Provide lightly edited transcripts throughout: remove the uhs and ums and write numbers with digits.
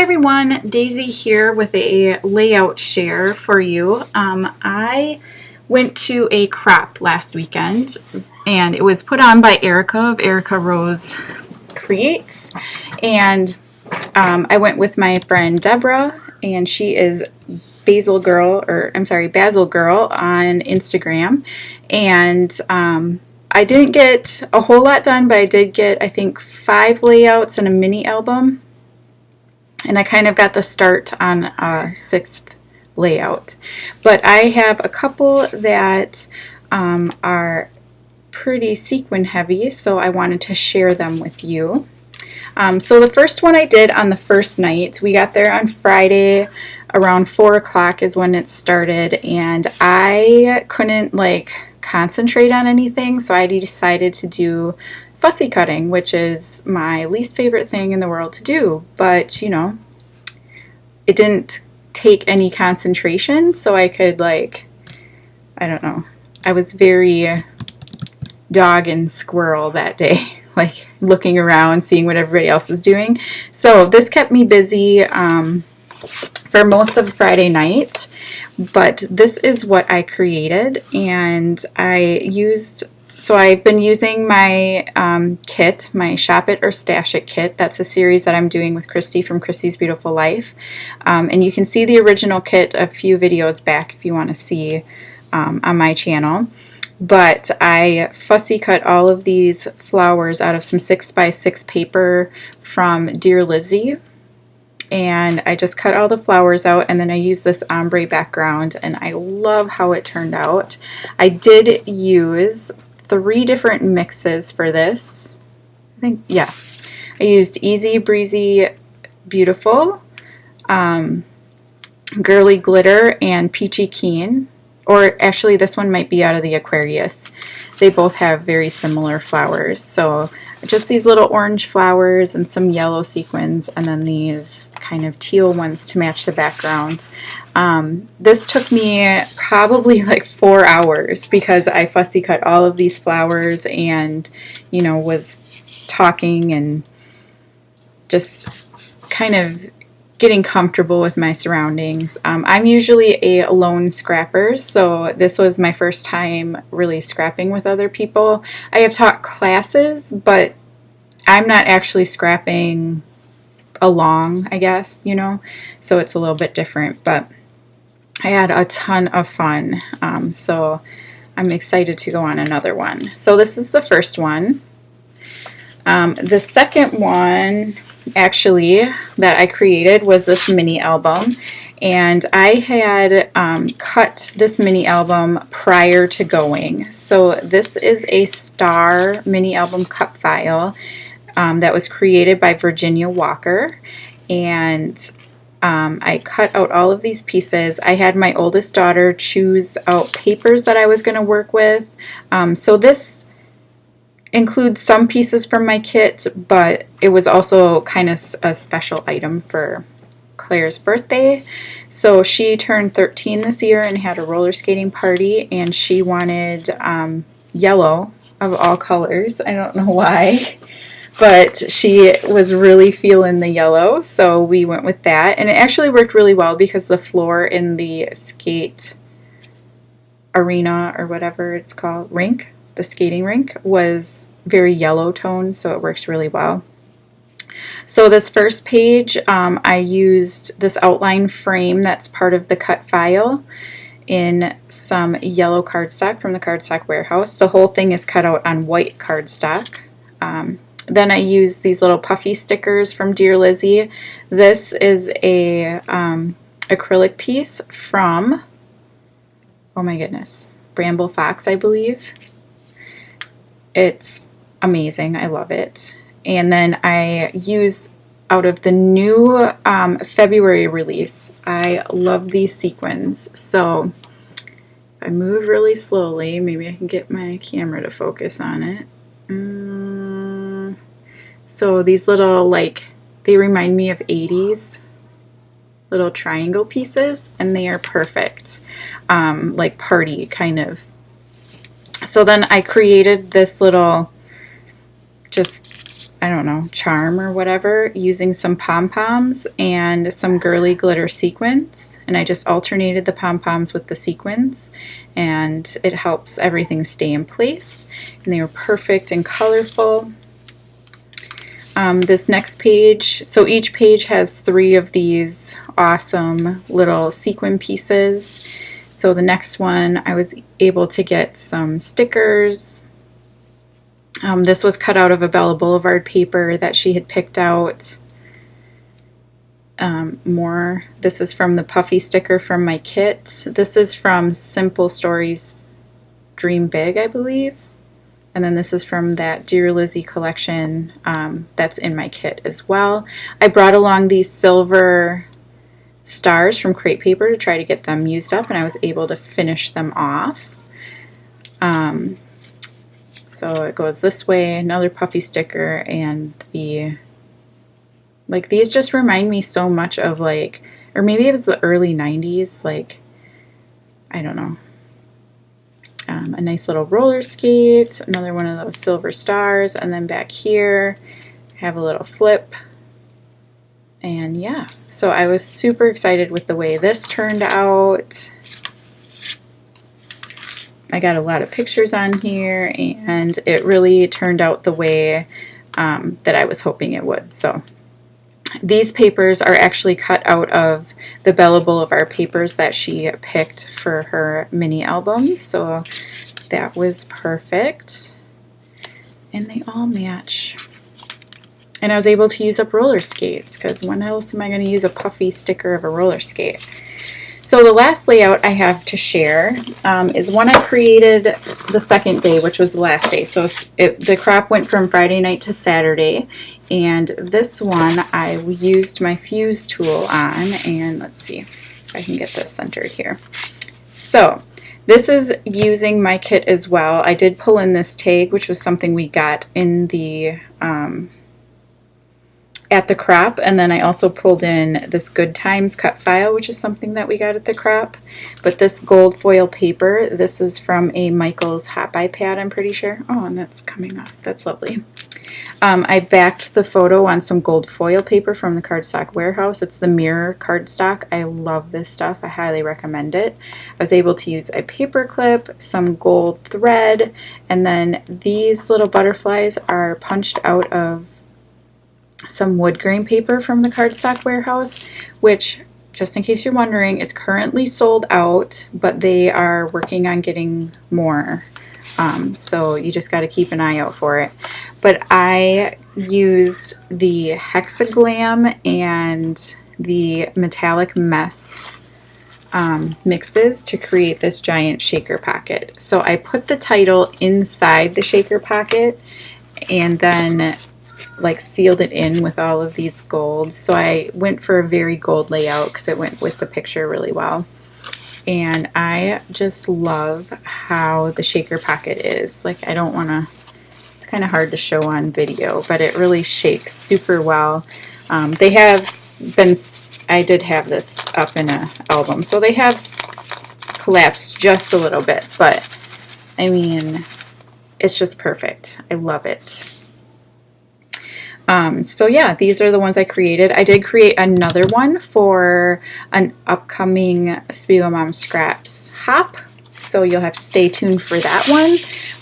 Hi everyone, Daisy here with a layout share for you. I went to a crop last weekend and it was put on by Erica of Erica Rose Creates, and I went with my friend Deborah, and she is Basil Girl on Instagram, and I didn't get a whole lot done, but I did get I think 5 layouts and a mini album. And I kind of got the start on a 6th layout. But I have a couple that are pretty sequin heavy, so I wanted to share them with you. So the first one I did on the first night. We got there on Friday around 4 o'clock is when it started, and I couldn't concentrate on anything, so I decided to do fussy cutting, which is my least favorite thing in the world to do, but you know, it didn't take any concentration, so I could I don't know, I was very dog and squirrel that day, looking around, seeing what everybody else is doing. So this kept me busy for most of Friday night, but this is what I created, and So I've been using my kit, my Shop It or Stash It kit. That's a series that I'm doing with Christy from Christy's Beautiful Life. And you can see the original kit a few videos back if you want to see on my channel. But I fussy cut all of these flowers out of some 6x6 paper from Dear Lizzie. And I just cut all the flowers out, and then I used this ombre background, and I love how it turned out. I did use 3 different mixes for this. I used Easy Breezy Beautiful, Girly Glitter, and Peachy Keen. Or actually, this one might be out of the Aquarius. They both have very similar flowers. So just these little orange flowers and some yellow sequins, and then these kind of teal ones to match the background. This took me probably 4 hours because I fussy cut all of these flowers and, you know, was talking and just kind of getting comfortable with my surroundings. I'm usually a lone scrapper, so this was my first time really scrapping with other people. I have taught classes, but I'm not actually scrapping along, I guess, you know, so it's a little bit different, but I had a ton of fun, so I'm excited to go on another one. So this is the first one. The second one actually that I created was this mini album, and I had cut this mini album prior to going. So this is a star mini album cut file that was created by Virginia Walker, and I cut out all of these pieces. I had my oldest daughter choose out papers that I was going to work with. So this includes some pieces from my kit, but it was also kind of a special item for Claire's birthday. So she turned 13 this year and had a roller skating party, and she wanted yellow of all colors. I don't know why, but she was really feeling the yellow, so we went with that. And it actually worked really well because the floor in the skate arena, or whatever it's called, rink, the skating rink, was very yellow toned, so it works really well. So this first page, I used this outline frame that's part of the cut file in some yellow cardstock from the Cardstock Warehouse. The whole thing is cut out on white cardstock. Then I used these little puffy stickers from Dear Lizzie. This is a acrylic piece from, oh my goodness, Bramble Fox, I believe. It's amazing. I love it. And then I use out of the new February release. I love these sequins. So if I move really slowly, maybe I can get my camera to focus on it. So these little, they remind me of 80s little triangle pieces, and they are perfect. Party kind of. So then I created this little just I don't know, charm or whatever, using some pom-poms and some girly glitter sequins. And I just alternated the pom-poms with the sequins, and it helps everything stay in place. And they were perfect and colorful. This next page, so each page has 3 of these awesome little sequin pieces. So the next one, I was able to get some stickers. This was cut out of a Bella Boulevard paper that she had picked out. More. This is from the puffy sticker from my kit. This is from Simple Stories Dream Big, I believe. And then this is from that Dear Lizzie collection that's in my kit as well. I brought along these silver stars from crepe paper to try to get them used up, and I was able to finish them off. So it goes this way, another puffy sticker, and these just remind me so much of, like, or maybe it was the early 90s, like, I don't know. A nice little roller skate, another one of those silver stars, and then back here I have a little flip. And yeah, so I was super excited with the way this turned out. I got a lot of pictures on here, and it really turned out the way that I was hoping it would. So these papers are actually cut out of the Bella Boulevard papers that she picked for her mini albums, so that was perfect. And they all match. And I was able to use up roller skates, because when else am I going to use a puffy sticker of a roller skate? So the last layout I have to share is one I created the second day, which was the last day. So the crop went from Friday night to Saturday, and this one I used my fuse tool on, and let's see if I can get this centered here. So this is using my kit as well. I did pull in this tag, which was something we got in the at the crop, and then I also pulled in this Good Times cut file, which is something that we got at the crop. But this gold foil paper, this is from a Michael's Hot Buy pad, I'm pretty sure. Oh, and that's coming off. That's lovely. I backed the photo on some gold foil paper from the Cardstock Warehouse. It's the mirror cardstock. I love this stuff. I highly recommend it. I was able to use a paper clip, some gold thread, and then these little butterflies are punched out of some wood grain paper from the Cardstock Warehouse, which, just in case you're wondering, is currently sold out, but they are working on getting more. So you just got to keep an eye out for it. But I used the Hexaglam and the Metallic Mess mixes to create this giant shaker pocket. So I put the title inside the shaker pocket and then like sealed it in with all of these golds. So I went for a very gold layout because it went with the picture really well. And I just love how the shaker pocket is. Like, I don't want to, it's kind of hard to show on video, but it really shakes super well. They have been, I did have this up in an album, so they have collapsed just a little bit, but I mean, it's just perfect. I love it. So yeah, these are the ones I created. I did create another one for an upcoming SpiegelMom Scraps hop, so you'll have to stay tuned for that one.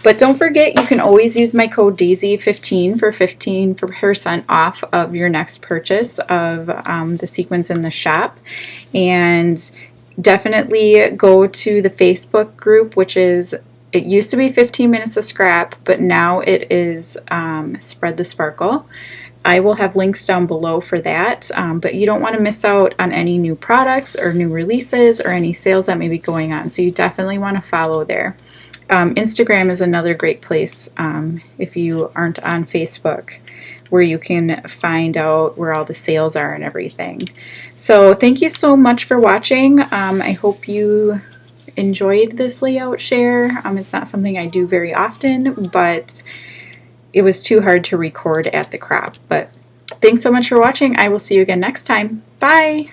But don't forget, you can always use my code Daisie15 for 15% off of your next purchase of the sequins in the shop. And definitely go to the Facebook group, which is, it used to be 15 Minutes of Scrap, but now it is Spread the Sparkle. I will have links down below for that, but you don't want to miss out on any new products or new releases or any sales that may be going on, so you definitely want to follow there. Instagram is another great place if you aren't on Facebook, where you can find out where all the sales are and everything. So thank you so much for watching. I hope you enjoyed this layout share. It's not something I do very often, but it was too hard to record at the crop. But thanks so much for watching. I will see you again next time. Bye!